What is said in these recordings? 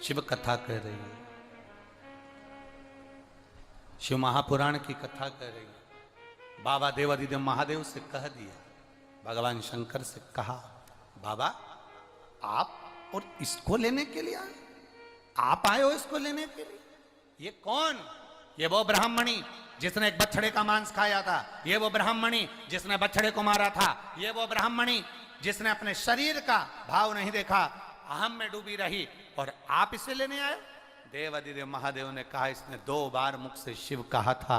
शिव कथा कह रही है, शिव महापुराण की कथा कह रही है। बाबा देवादिदेव महादेव से कह दिया, भगवान शंकर से कहा, बाबा आप और इसको लेने के लिए आए, आप आए हो इसको लेने के लिए? ये कौन? ये वो ब्राह्मणी जिसने एक बछड़े का मांस खाया था, ये वो ब्राह्मणी जिसने बछड़े को मारा था, ये वो ब्राह्मणी जिसने अपने शरीर का भाव नहीं देखा, अहम में डूबी रही, और आप इसे लेने आए? देवादिदेव महादेव ने कहा, इसने 2 बार मुख से शिव कहा था,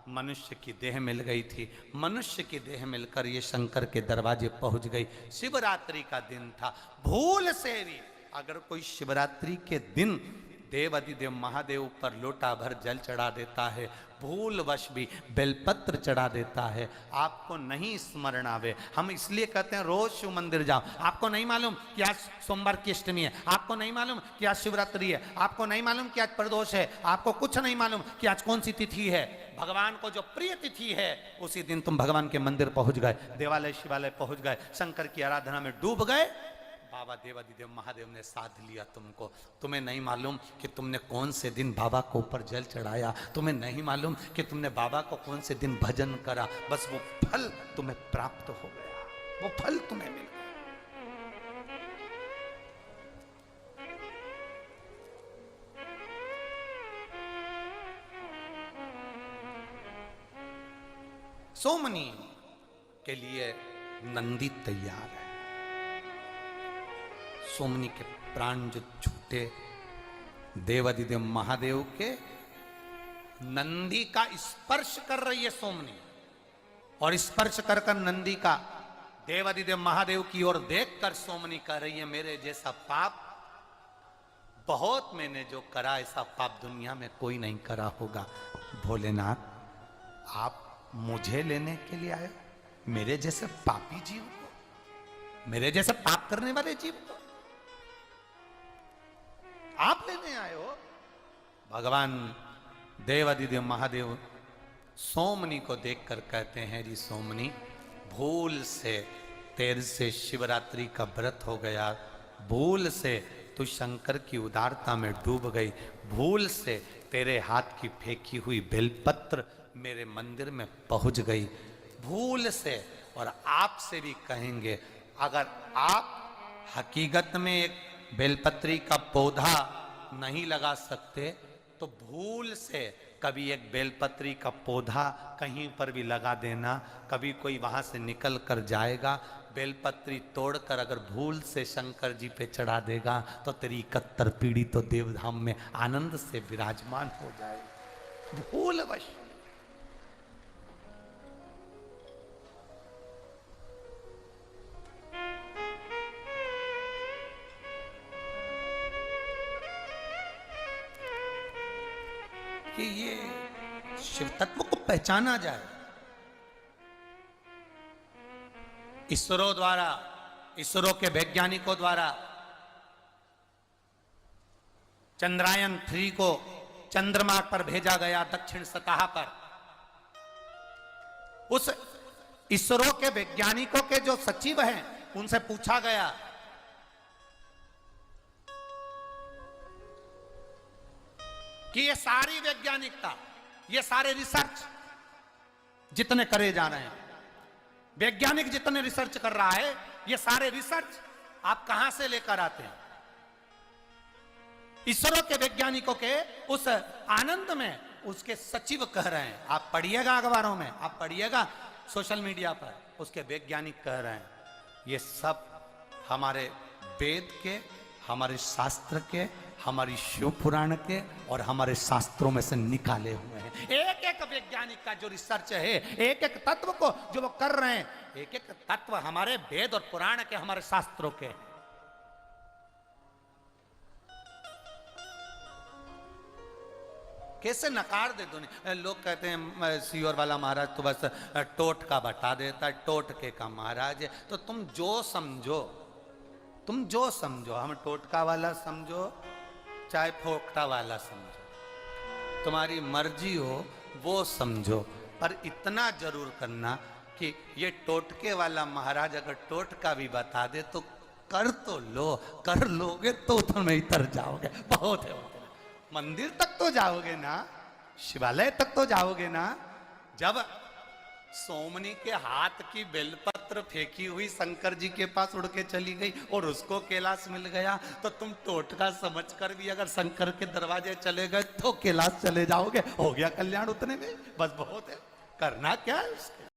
मनुष्य की देह मिल गई थी, मनुष्य की देह मिलकर ये शंकर के दरवाजे पहुंच गई। शिवरात्रि का दिन था, भूल से भी अगर कोई शिवरात्रि के दिन देवादिदेव महादेव पर लोटा भर जल चढ़ा देता है, भूलवश भी बेलपत्र चढ़ा देता है, आपको नहीं स्मरण आवे, हम इसलिए कहते हैं रोज शिव मंदिर जाओ। आपको नहीं मालूम कि आज सोमवार की अष्टमी है, आपको नहीं मालूम कि आज शिवरात्रि है, आपको नहीं मालूम कि आज प्रदोष है, आपको कुछ नहीं मालूम कि आज कौन सी तिथि है। भगवान को जो प्रिय तिथि है उसी दिन तुम भगवान के मंदिर पहुंच गए, देवालय शिवालय पहुंच गए, शंकर की आराधना में डूब गए। बाबा देवादिदेव महादेव ने साध लिया तुमको। तुम्हें नहीं मालूम कि तुमने कौन से दिन बाबा को ऊपर जल चढ़ाया, तुम्हें नहीं मालूम कि तुमने बाबा को कौन से दिन भजन करा, बस वो फल तुम्हें प्राप्त हो गया, वो फल तुम्हें मिल गया। सोमनी के लिए नंदी तैयार है। सोमनी के प्राण जो छूटे देवादिदेव महादेव के, नंदी का स्पर्श कर रही है सोमनी, और स्पर्श कर कर नंदी का देवादिदेव महादेव की ओर देखकर सोमनी कह रही है, मेरे जैसा पाप बहुत मैंने जो करा, ऐसा पाप दुनिया में कोई नहीं करा होगा। भोलेनाथ, आप मुझे लेने के लिए आए, मेरे जैसे पापी जीव को, मेरे जैसे पाप करने वाले जीव को आप लेने आए हो? भगवान देवादिदेव महादेव सोमनी को देखकर कहते हैं, जी सोमनी, भूल से तेरे से शिवरात्रि का व्रत हो गया, भूल से तू शंकर की उदारता में डूब गई, भूल से तेरे हाथ की फेंकी हुई बेलपत्र मेरे मंदिर में पहुंच गई, भूल से। और आपसे भी कहेंगे, अगर आप हकीकत में एक बेलपत्री का पौधा नहीं लगा सकते तो भूल से कभी एक बेलपत्री का पौधा कहीं पर भी लगा देना। कभी कोई वहां से निकल कर जाएगा, बेलपत्री तोड़कर अगर भूल से शंकर जी पे चढ़ा देगा तो तेरी 71 पीढ़ी तो देवधाम में आनंद से विराजमान हो जाएगी। भूलवश कि ये शिव तत्व को पहचाना जाए। इसरो द्वारा, इसरो के वैज्ञानिकों द्वारा चंद्रयान 3 को चंद्रमा पर भेजा गया, दक्षिण सतह पर। उस इसरो के वैज्ञानिकों के जो सचिव हैं उनसे पूछा गया कि ये सारी वैज्ञानिकता, ये सारे रिसर्च जितने करे जा रहे हैं, वैज्ञानिक जितने रिसर्च कर रहा है, ये सारे रिसर्च आप कहां से लेकर आते हैं? इसरो के वैज्ञानिकों के उस आनंद में उसके सचिव कह रहे हैं, आप पढ़िएगा अखबारों में, आप पढ़िएगा सोशल मीडिया पर, उसके वैज्ञानिक कह रहे हैं ये सब हमारे वेद के, हमारे शास्त्र के, हमारी शिव पुराण के और हमारे शास्त्रों में से निकाले हुए हैं। एक एक वैज्ञानिक का जो रिसर्च है, एक एक तत्व को जो वो कर रहे हैं, एक एक तत्व हमारे वेद और पुराण के, हमारे शास्त्रों के। कैसे नकार दे दुनिया। लोग कहते हैं सियोर वाला महाराज तो बस टोटका बता देता है, टोटके का महाराज है। तो तुम जो समझो, तुम जो समझो, हम टोटका वाला समझो चाहे फोकटा वाला समझो, तुम्हारी मर्जी हो वो समझो, पर इतना जरूर करना कि ये टोटके वाला महाराज अगर टोटका भी बता दे तो कर तो लो, कर लोगे तो तुम इतर जाओगे। बहुत है, मंदिर तक तो जाओगे ना, शिवालय तक तो जाओगे ना। जब सोमनी के हाथ की बेलपत्र फेंकी हुई शंकर जी के पास उड़ के चली गई और उसको कैलाश मिल गया, तो तुम टोटका समझकर भी अगर शंकर के दरवाजे चले गए तो कैलाश चले जाओगे। हो गया कल्याण उतने में, बस बहुत है, करना क्या है उसके।